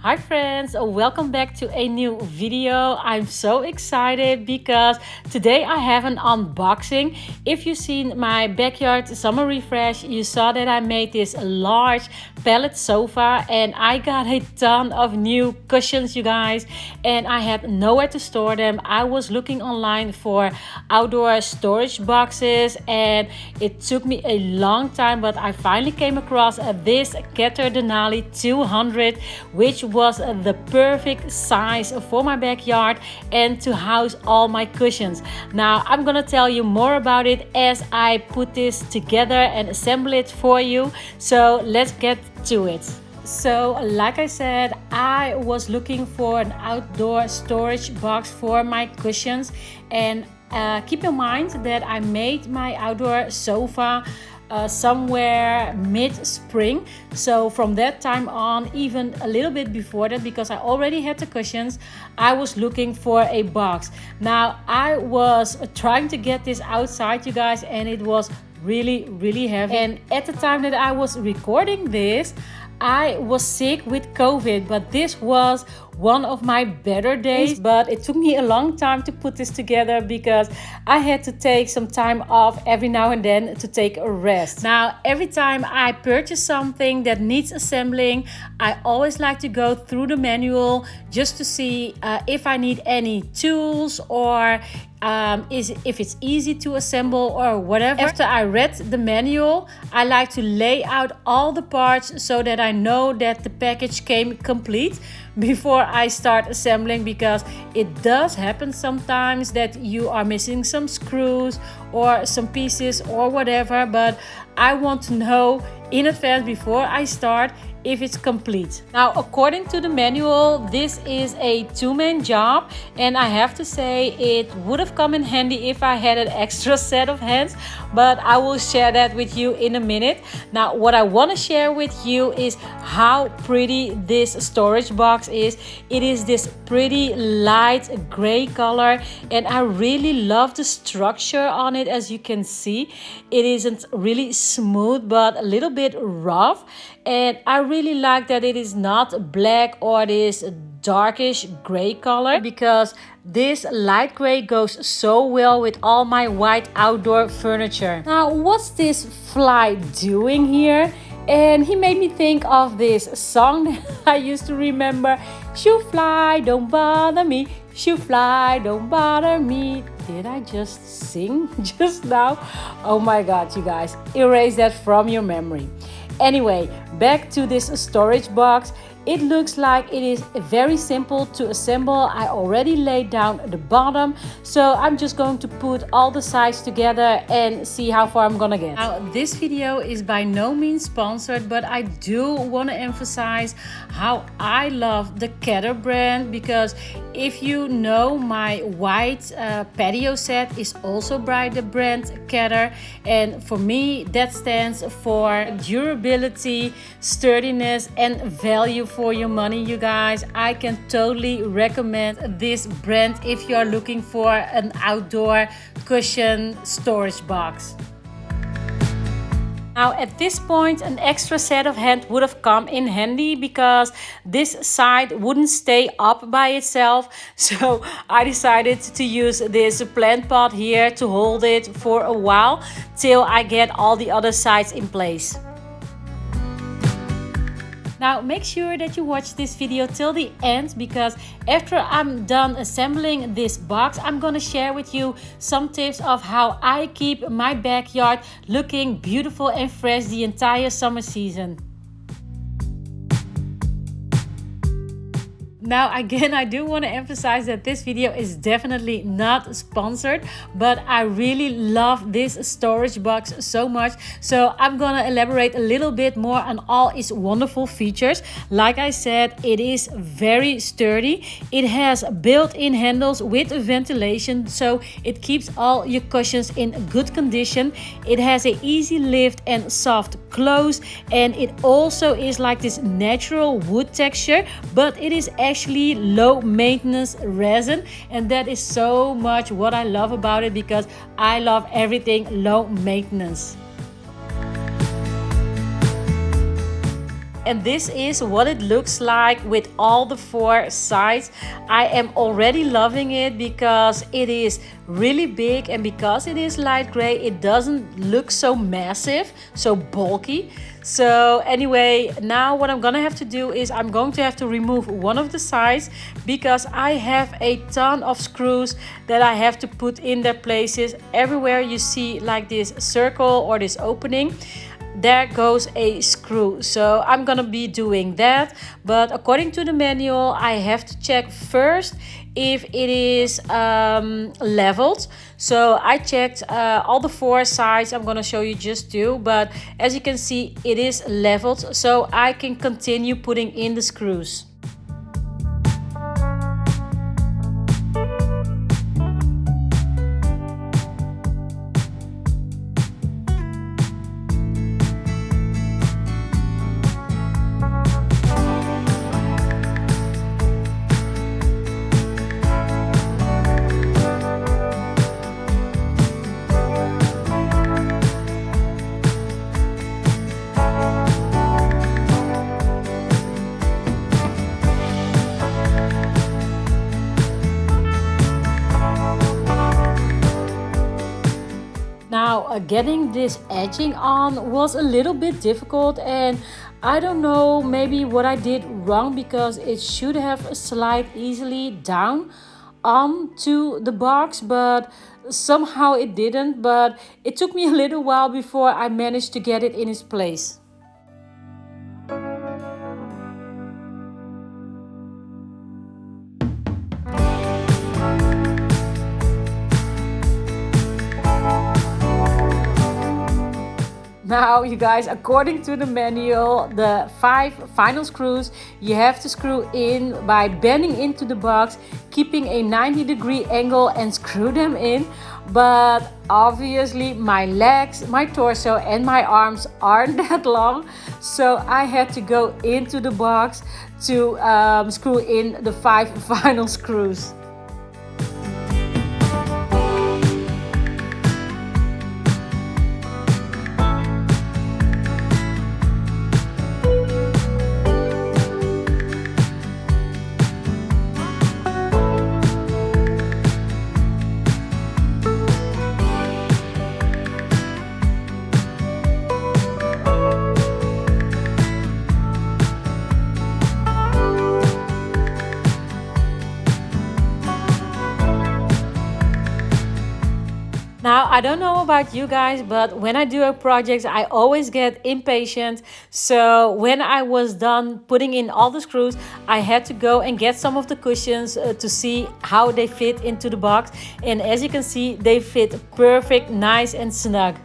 Hi friends, welcome back to a new video. I'm so excited because today I have an unboxing. If you've seen my backyard summer refresh, you saw that I made this large pallet sofa and I got a ton of new cushions, you guys, and I had nowhere to store them. I was looking online for outdoor storage boxes and it took me a long time, but I finally came across this Keter Denali 200, which was the perfect size for my backyard and to house all my cushions. Now I'm gonna tell you more about it as I put this together and assemble it for you. So let's get to it. So like I said, I was looking for an outdoor storage box for my cushions, and keep in mind that I made my outdoor sofa somewhere mid-spring. So from that time on, even a little bit before that, because I already had the cushions, I was looking for a box. Now I was trying to get this outside, you guys, and it was really heavy. And at the time that I was recording this, I was sick with COVID, but this was one of my better days. But it took me a long time to put this together because I had to take some time off every now and then to take a rest. Now, every time I purchase something that needs assembling, I always like to go through the manual just to see if I need any tools or if it's easy to assemble or whatever. After I read the manual, I like to lay out all the parts so that I know that the package came complete before I start assembling, because it does happen sometimes that you are missing some screws or some pieces or whatever, but I want to know in advance before I start if it's complete. Now, according to the manual, this is a two-man job, and I have to say it would have come in handy if I had an extra set of hands, but I will share that with you in a minute. Now, what I want to share with you is how pretty this storage box is. It is this pretty light gray color, and I really love the structure on it. As you can see, it isn't really smooth but a little bit rough, and I really like that it is not black or this darkish gray color, because this light gray goes so well with all my white outdoor furniture. Now, what's this fly doing here? And he made me think of this song that I used to remember. Shoo fly, don't bother me. Shoo fly, don't bother me. Did I just sing just now? Oh my God, you guys, erase that from your memory. Anyway, back to this storage box. It looks like it is very simple to assemble. I already laid down the bottom, so I'm just going to put all the sides together and see how far I'm gonna get. Now, this video is by no means sponsored, but I do want to emphasize how I love the Keter brand, because if you know, my white patio set is also by the brand Keter, and for me that stands for durability, sturdiness, and value for your money, you guys. I can totally recommend this brand if you are looking for an outdoor cushion storage box. Now, at this point, an extra set of hands would have come in handy, because this side wouldn't stay up by itself. So I decided to use this plant pot here to hold it for a while till I get all the other sides in place. Now, make sure that you watch this video till the end, because after I'm done assembling this box, I'm gonna share with you some tips of how I keep my backyard looking beautiful and fresh the entire summer season. Now, again, I do want to emphasize that this video is definitely not sponsored, but I really love this storage box so much. So I'm gonna elaborate a little bit more on all its wonderful features. Like I said, it is very sturdy. It has built-in handles with ventilation, so it keeps all your cushions in good condition. It has an easy lift and soft close, and it also is like this natural wood texture, but it is actually low maintenance resin, and that is so much what I love about it, because I love everything low maintenance. And this is what it looks like with all the 4 sides. I am already loving it because it is really big, and because it is light gray, it doesn't look so massive, so bulky. So anyway, now what I'm gonna have to do is I'm going to have to remove one of the sides, because I have a ton of screws that I have to put in their places. Everywhere you see like this circle or this opening, there goes a screw. So I'm gonna be doing that, but according to the manual, I have to check first if it is leveled. So I checked all the 4 sides. I'm gonna show you just 2, but as you can see, it is leveled, so I can continue putting in the screws. Now, getting this edging on was a little bit difficult, and I don't know maybe what I did wrong, because it should have slide easily down onto the box, but somehow it didn't. But it took me a little while before I managed to get it in its place. Now, you guys, according to the manual, the 5 final screws you have to screw in by bending into the box, keeping a 90-degree angle, and screw them in. But obviously my legs, my torso, and my arms aren't that long, so I had to go into the box to screw in the 5 final screws. Now, I don't know about you guys, but when I do a project, I always get impatient. So when I was done putting in all the screws, I had to go and get some of the cushions to see how they fit into the box. And as you can see, they fit perfect, nice and snug.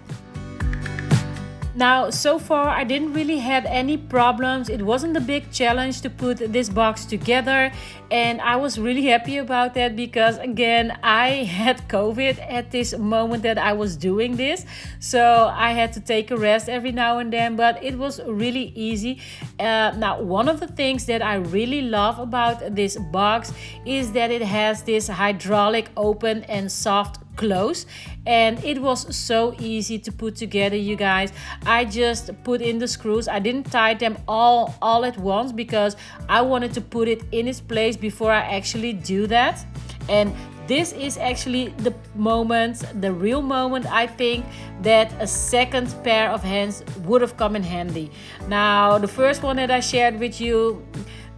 Now, so far I didn't really had any problems. It wasn't a big challenge to put this box together, and I was really happy about that, because again, I had COVID at this moment that I was doing this, so I had to take a rest every now and then, but it was really easy. Now, one of the things that I really love about this box is that it has this hydraulic open and soft close, and it was so easy to put together, you guys. I just put in the screws. I didn't tie them all at once, because I wanted to put it in its place before I actually do that. And this is actually the moment, the real moment, I think, that a second pair of hands would have come in handy. Now, the first one that I shared with you,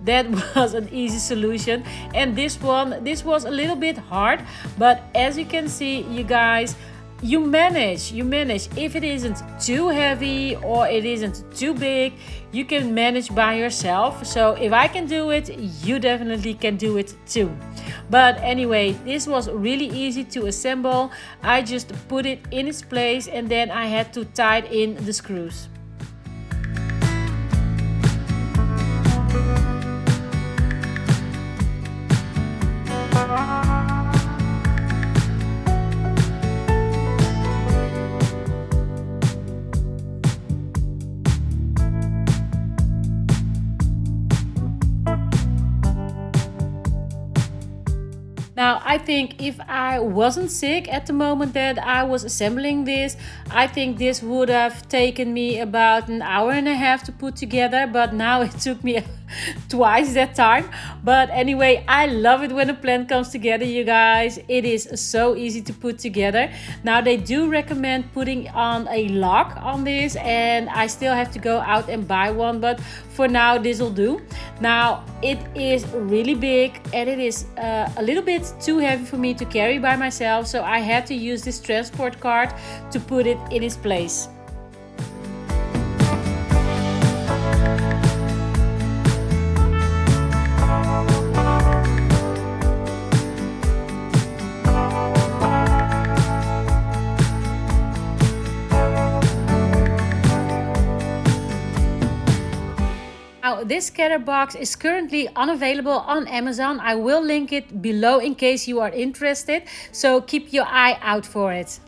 that was an easy solution, and this was a little bit hard, but as you can see, you guys, you manage. If it isn't too heavy or it isn't too big, you can manage by yourself. So if I can do it, you definitely can do it too. But anyway, this was really easy to assemble. I just put it in its place, and then I had to tie in the screws. Now, I think if I wasn't sick at the moment that I was assembling this, I think this would have taken me about an hour and a half to put together, but now it took me twice that time. But anyway, I love it when a plant comes together, you guys. It is so easy to put together. Now they do recommend putting on a lock on this, and I still have to go out and buy one, but for now this will do. Now it is really big and it is a little bit too heavy for me to carry by myself, so I had to use this transport cart to put it in its place. Now, this scatter box is currently unavailable on Amazon. I will link it below in case you are interested, so keep your eye out for it.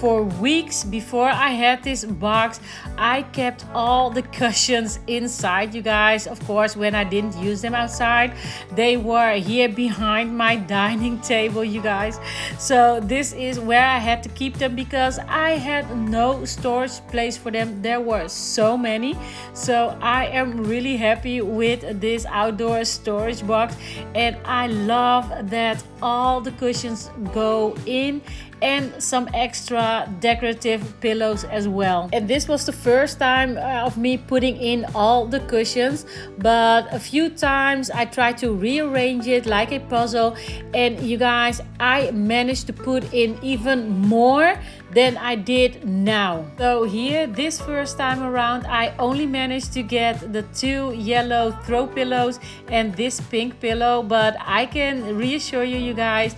For weeks before I had this box, I kept all the cushions inside, you guys. Of course, when I didn't use them outside, they were here behind my dining table, you guys. So this is where I had to keep them because I had no storage place for them. There were so many. So I am really happy with this outdoor storage box, and I love that all the cushions go in, and some extra decorative pillows as well. And this was the first time of me putting in all the cushions, but a few times I tried to rearrange it like a puzzle, and you guys, I managed to put in even more than I did now. So here, this first time around, I only managed to get the 2 yellow throw pillows and this pink pillow, but I can reassure you, you guys,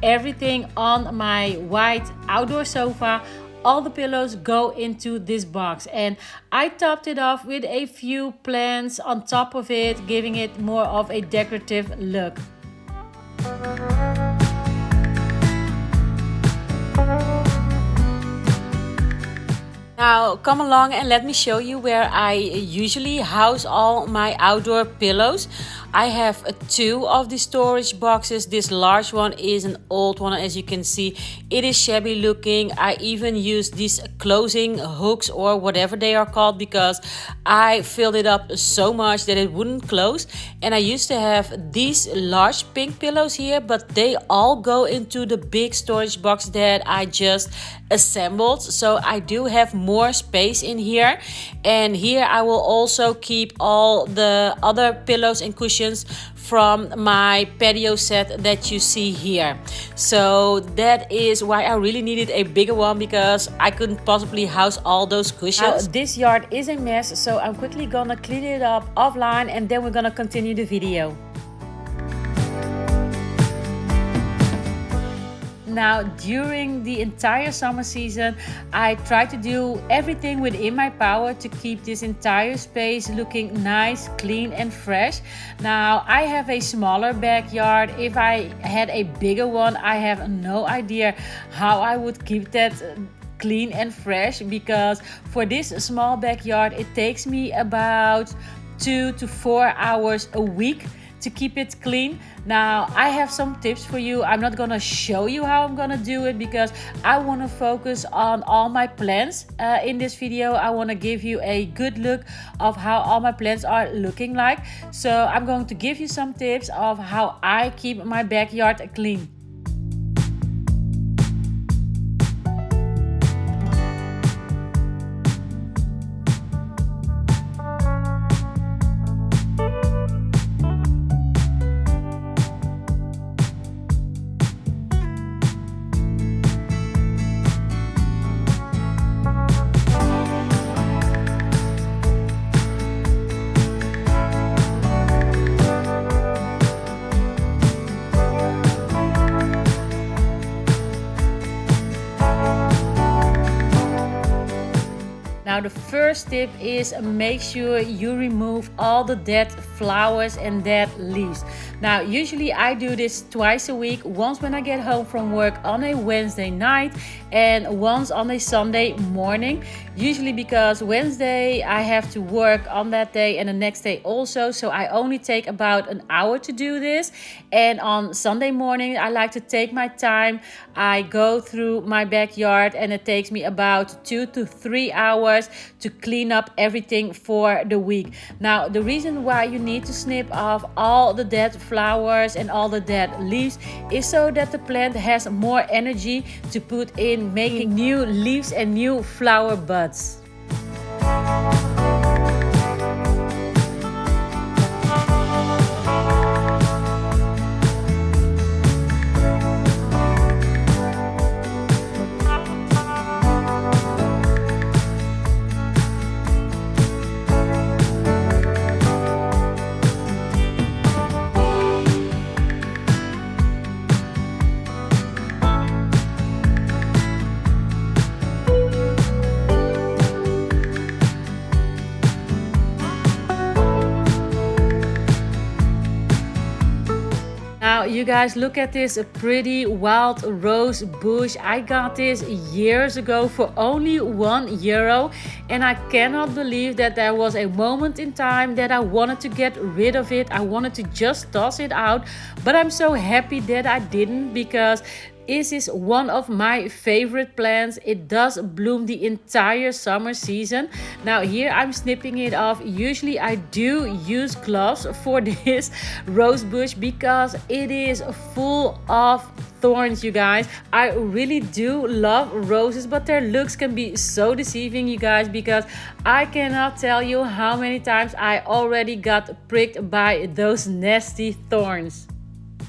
everything on my white outdoor sofa, all the pillows go into this box, and I topped it off with a few plants on top of it, giving it more of a decorative look. Now come along and let me show you where I usually house all my outdoor pillows. I have 2 of the storage boxes. This large one is an old one, as you can see. It is shabby looking. I even use these closing hooks or whatever they are called because I filled it up so much that it wouldn't close. And I used to have these large pink pillows here, but they all go into the big storage box that I just assembled. So I do have more space in here, and here I will also keep all the other pillows and cushions from my patio set that you see here. So that is why I really needed a bigger one, because I couldn't possibly house all those cushions. Now, this yard is a mess, so I'm quickly gonna clean it up offline and then we're gonna continue the video. Now, during the entire summer season, I try to do everything within my power to keep this entire space looking nice, clean and fresh. Now, I have a smaller backyard. If I had a bigger one, I have no idea how I would keep that clean and fresh, because for this small backyard, it takes me about 2 to 4 hours a week to keep it clean. Now, I have some tips for you. I'm not gonna show you how I'm gonna do it because I want to focus on all my plants in this video. I want to give you a good look of how all my plants are looking like. So I'm going to give you some tips of how I keep my backyard clean. Now the first tip is make sure you remove all the dead flowers and dead leaves. Now usually I do this twice a week, once when I get home from work on a Wednesday night and once on a Sunday morning, usually because Wednesday I have to work on that day and the next day also, so I only take about an hour to do this. And on Sunday morning I like to take my time. I go through my backyard and it takes me about 2 to 3 hours to clean up everything for the week. Now the reason why you need to snip off all the dead flowers and all the dead leaves is so that the plant has more energy to put in making new leaves and new flower buds. Now you guys, look at this pretty wild rose bush. I got this years ago for only €1, and I cannot believe that there was a moment in time that I wanted to get rid of it. I wanted to just toss it out, but I'm so happy that I didn't, because this is one of my favorite plants. It does bloom the entire summer season. Now here I'm snipping it off. Usually I do use gloves for this rose bush because it is full of thorns, you guys. I really do love roses, but their looks can be so deceiving, you guys, because I cannot tell you how many times I already got pricked by those nasty thorns.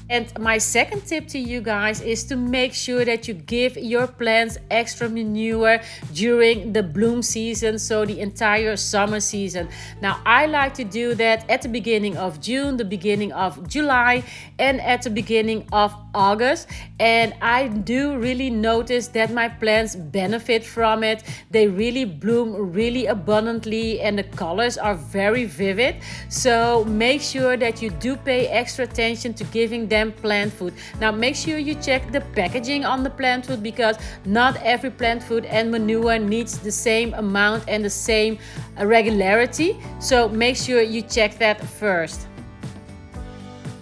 And my second tip to you guys is to make sure that you give your plants extra manure during the bloom season, so the entire summer season. Now I like to do that at the beginning of June, the beginning of July, and at the beginning of August. And I do really notice that my plants benefit from it. They really bloom really abundantly and the colors are very vivid. So make sure that you do pay extra attention to giving them plant food. Now make sure you check the packaging on the plant food, because not every plant food and manure needs the same amount and the same regularity. So make sure you check that first.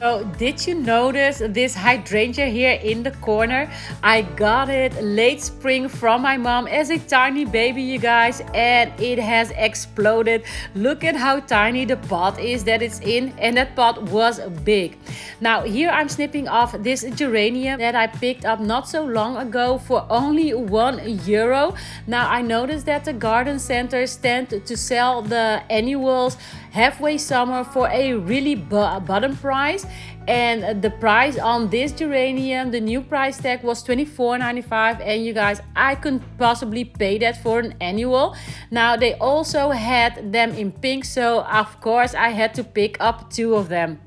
So did you notice this hydrangea here in the corner? I got it late spring from my mom as a tiny baby, you guys, and it has exploded. Look at how tiny the pot is that it's in, and that pot was big. Now here I'm snipping off this geranium that I picked up not so long ago for only €1. Now I noticed that the garden centers tend to sell the annuals halfway summer for a really bottom price, and the price on this geranium, the new price tag, was $24.95, and you guys, I couldn't possibly pay that for an annual. Now they also had them in pink, so of course I had to pick up 2 of them.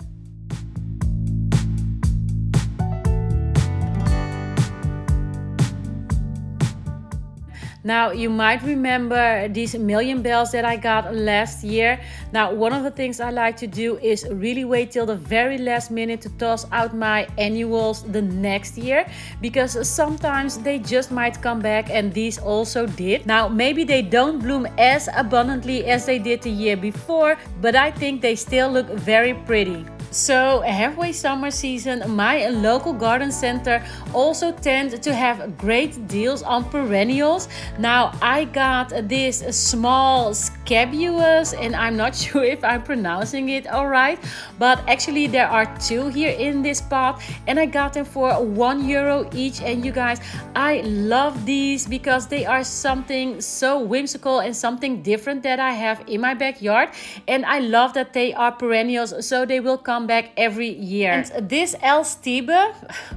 Now you might remember these million bells that I got last year. Now one of the things I like to do is really wait till the very last minute to toss out my annuals the next year, because sometimes they just might come back, and these also did. Now maybe they don't bloom as abundantly as they did the year before, but I think they still look very pretty. So halfway summer season, my local garden center also tends to have great deals on perennials. Now I got this small scabious, and I'm not sure if I'm pronouncing it all right, but actually there are 2 here in this pot, and I got them for €1 each. And you guys, I love these because they are something so whimsical and something different that I have in my backyard, and I love that they are perennials, so they will come back every year. And this Elstebe,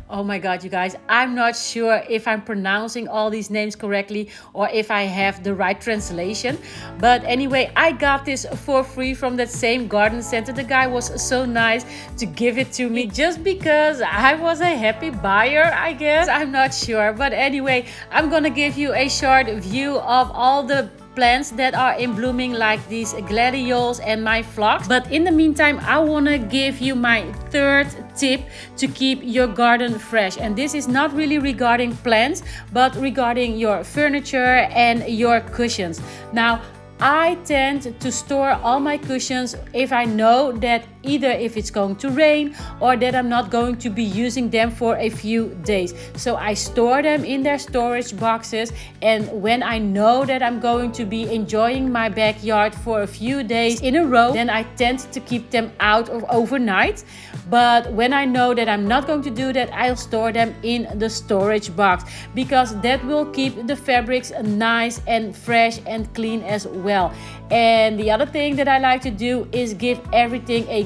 oh my god, you guys, I'm not sure if I'm pronouncing all these names correctly or if I have the right translation, but anyway, I got this for free from that same garden center. The guy was so nice to give it to me just because I was a happy buyer, I guess. I'm not sure, but anyway, I'm gonna give you a short view of all the plants that are in blooming, like these gladiols and my phlox. But in the meantime, I want to give you my third tip to keep your garden fresh. And this is not really regarding plants, but regarding your furniture and your cushions. Now, I tend to store all my cushions if I know that either if it's going to rain or that I'm not going to be using them for a few days. So I store them in their storage boxes, and when I know that I'm going to be enjoying my backyard for a few days in a row, then I tend to keep them out of overnight. But when I know that I'm not going to do that, I'll store them in the storage box, because that will keep the fabrics nice and fresh and clean as well. And the other thing that I like to do is give everything a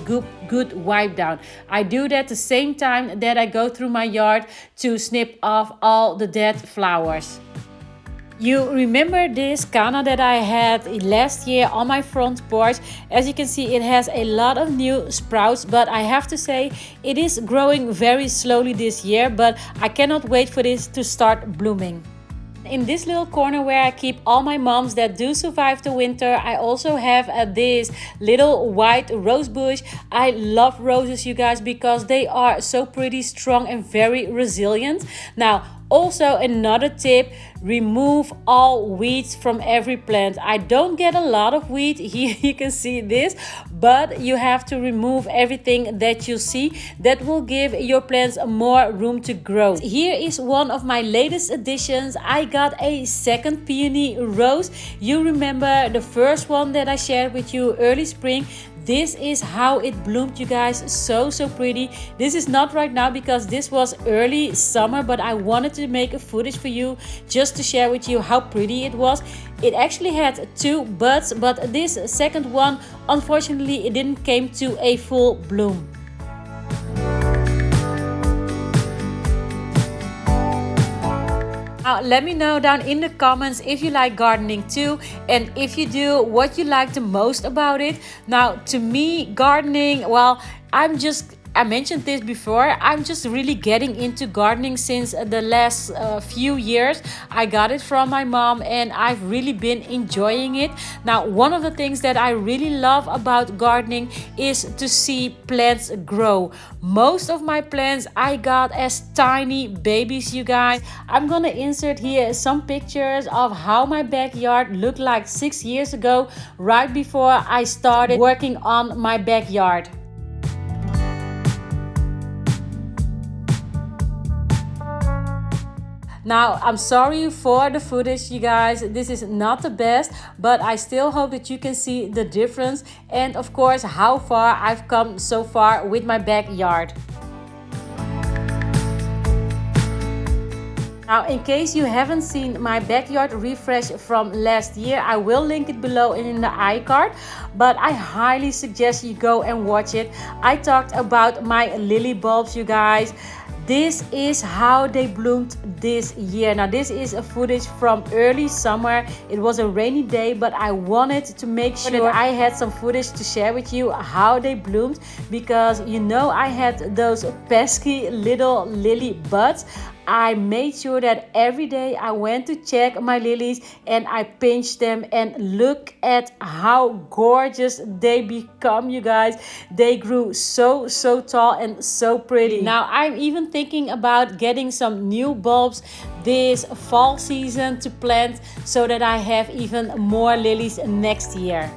good wipe down. I do that the same time that I go through my yard to snip off all the dead flowers. You remember this canna that I had last year on my front porch? As you can see, it has a lot of new sprouts, but I have to say it is growing very slowly this year, but I cannot wait for this to start blooming. In this little corner where I keep all my mums that do survive the winter, I also have this little white rose bush. I love roses, you guys, because they are so pretty, strong and very resilient. Now, also another tip, remove all weeds from every plant. I don't get a lot of weed here, you can see this, but you have to remove everything that you see. That will give your plants more room to grow. Here is one of my latest additions. I got a second peony rose. You remember the first one that I shared with you early spring? This is how it bloomed, you guys. So pretty. This is not right now because this was early summer, but I wanted to make a footage for you just to share with you how pretty it was. It actually had 2 buds, but this second one, unfortunately, it didn't came to a full bloom. Now, let me know down in the comments if you like gardening too, and if you do, what you like the most about it. Now, to me, gardening, well, I mentioned this before, I'm just really getting into gardening since the last few years. I got it from my mom and I've really been enjoying it. Now, one of the things that I really love about gardening is to see plants grow. Most of my plants I got as tiny babies, you guys. I'm gonna insert here some pictures of how my backyard looked like 6 years ago, right before I started working on my backyard. Now, I'm sorry for the footage, you guys. This is not the best, but I still hope that you can see the difference and, of course, how far I've come so far with my backyard. Now, in case you haven't seen my backyard refresh from last year, I will link it below in the iCard, but I highly suggest you go and watch it. I talked about my lily bulbs, you guys. This is how they bloomed this year. Now, this is a footage from early summer. It was a rainy day, but I wanted to make sure that I had some footage to share with you how they bloomed, because you know I had those pesky little lily buds. I made sure that every day I went to check my lilies and I pinched them, and look at how gorgeous they become, you guys. They grew so tall and so pretty. Now, I'm even thinking about getting some new bulbs this fall season to plant so that I have even more lilies next year.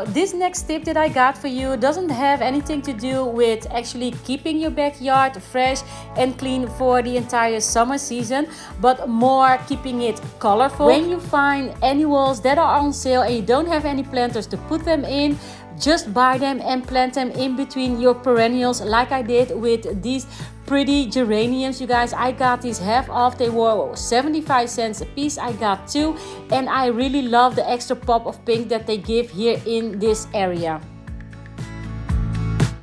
This next tip that I got for you doesn't have anything to do with actually keeping your backyard fresh and clean for the entire summer season, but more keeping it colorful. When you find annuals that are on sale and you don't have any planters to put them in, just buy them and plant them in between your perennials, like I did with these pretty geraniums, you guys. I got these half off. They were 75 cents a piece. I got 2, and I really love the extra pop of pink that they give here in this area.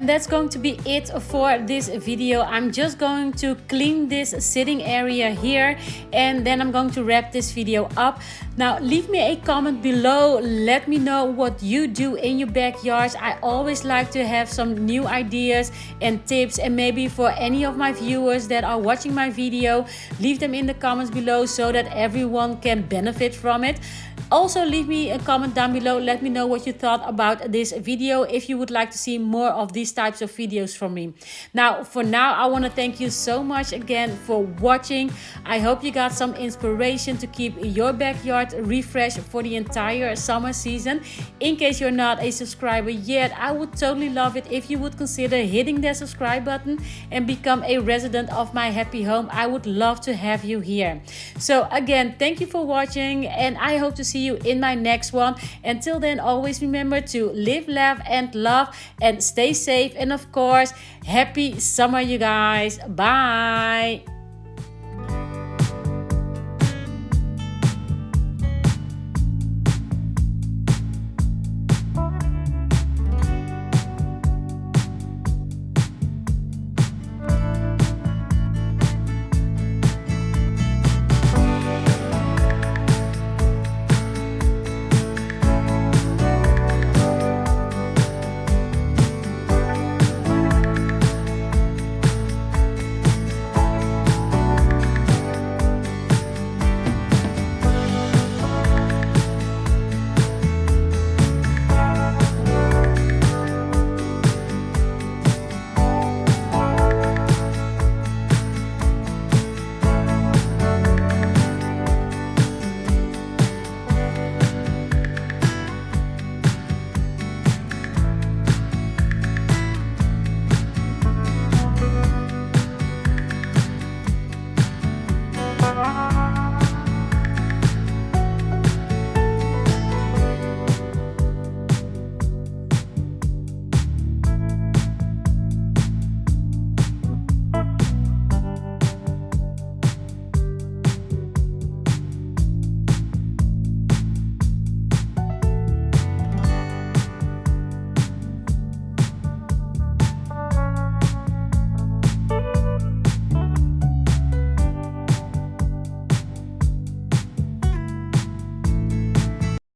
That's going to be it for this video. I'm just going to clean this sitting area here, and then I'm going to wrap this video up. Now leave me a comment below. Let me know what you do in your backyards. I always like to have some new ideas and tips, and maybe for any of my viewers that are watching my video, leave them in the comments below so that everyone can benefit from it. Also leave me a comment down below. Let me know what you thought about this video, if you would like to see more of these types of videos from me. Now for now, I want to thank you so much again for watching. I hope you got some inspiration to keep your backyard refreshed for the entire summer season. In case you're not a subscriber yet, I would totally love it if you would consider hitting that subscribe button and become a resident of my happy home. I would love to have you here. So again, thank you for watching, and I hope to see you in my next one. Until then, always remember to live, laugh, and love, and stay safe. And of course, happy summer, you guys. Bye.